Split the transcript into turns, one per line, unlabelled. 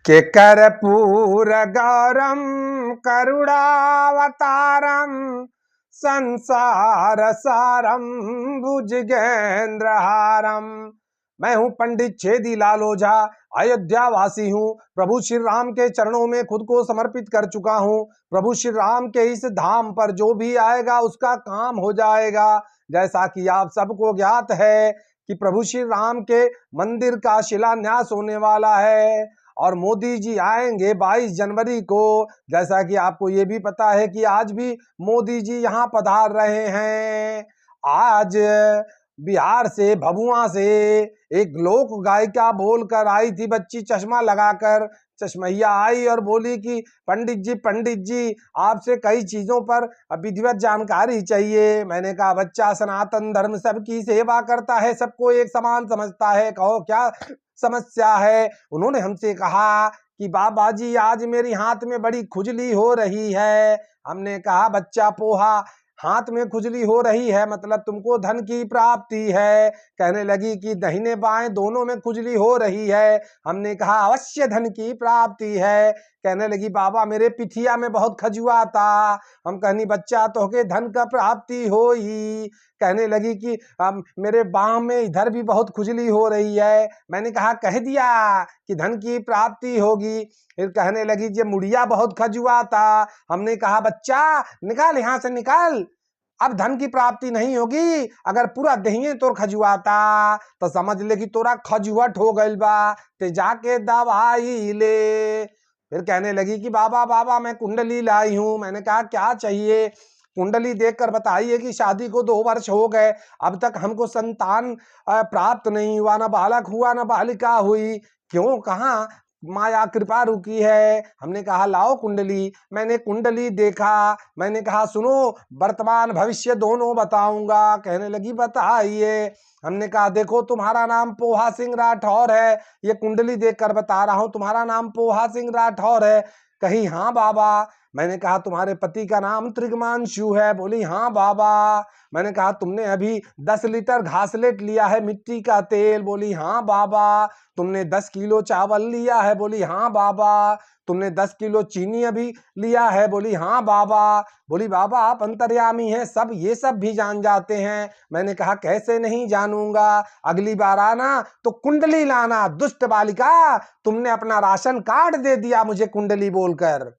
के कर्पूर गौरम करुणावतारम संसार सारम भुजगेंद्रहारम। मैं हूं पंडित छेदी लाल ओझा, अयोध्या वासी हूं। प्रभु श्री राम के चरणों में खुद को समर्पित कर चुका हूं। प्रभु श्री राम के इस धाम पर जो भी आएगा उसका काम हो जाएगा। जैसा कि आप सबको ज्ञात है कि प्रभु श्री राम के मंदिर का शिलान्यास होने वाला है और मोदी जी आएंगे 22 जनवरी को। जैसा कि आपको ये भी पता है कि आज भी मोदी जी यहाँ पधार रहे हैं। आज बिहार से, भभुआ से एक लोक गायिका बोलकर आई थी, बच्ची चश्मा लगाकर। चश्मैया आई और बोली कि पंडित जी आपसे कई चीजों पर विधिवत जानकारी चाहिए। मैंने कहा बच्चा, सनातन धर्म सबकी सेवा करता है, सबको एक समान समझता है, कहो क्या समस्या है। उन्होंने हमसे कहा कि बाबा जी आज मेरी हाथ में बड़ी खुजली हो रही है। हमने कहा बच्चा पोहा, हाथ में खुजली हो रही है मतलब तुमको धन की प्राप्ति है। कहने लगी कि दाहिने बाएं दोनों में खुजली हो रही है। हमने कहा अवश्य धन की प्राप्ति है। कहने लगी बाबा मेरे पिठिया में बहुत खजुआ था। हम कहनी बच्चा तो के धन का प्राप्ति हो ही। कहने लगी कि मेरे बाह में इधर भी बहुत खुजली हो रही है। मैंने कहा कह दिया कि धन की प्राप्ति होगी। फिर कहने लगी जे मुड़िया बहुत खजुआ था। हमने कहा बच्चा निकाल, यहाँ से निकाल, अब धन की प्राप्ति नहीं होगी। अगर पूरा दहिए तोर खजुआता तो समझ ले कि तोरा खजुहट हो गइल बा, ते जाके दवाई ले। फिर कहने लगी कि बाबा बाबा मैं कुंडली लाई हूं। मैंने कहा क्या चाहिए? कुंडली देखकर बताइए कि शादी को 2 वर्ष हो गए, अब तक हमको संतान प्राप्त नहीं हुआ, ना बालक हुआ ना बालिका हुई, क्यों, कहाँ माया कृपा रुकी है? हमने कहा लाओ कुंडली। मैंने कुंडली देखा। मैंने कहा सुनो वर्तमान भविष्य दोनों बताऊंगा। कहने लगी बताइए। हमने कहा देखो तुम्हारा नाम पोहा सिंह राठौर है, ये कुंडली देखकर बता रहा हूं तुम्हारा नाम पोहा सिंह राठौर है। कही हाँ बाबा। मैंने कहा तुम्हारे पति का नाम त्रिगमांशु है। बोली हाँ बाबा। मैंने कहा तुमने अभी 10 लीटर घासलेट लिया है मिट्टी का तेल। बोली हाँ बाबा। तुमने 10 किलो चावल लिया है। बोली हाँ बाबा। तुमने 10 किलो चीनी अभी लिया है। बोली हाँ बाबा। बोली बाबा आप अंतर्यामी हैं, सब ये सब भी जान जाते हैं। मैंने कहा कैसे नहीं जानूंगा, अगली बार आना तो कुंडली लाना। दुष्ट बालिका, तुमने अपना राशन कार्ड दे दिया मुझे कुंडली बोलकर।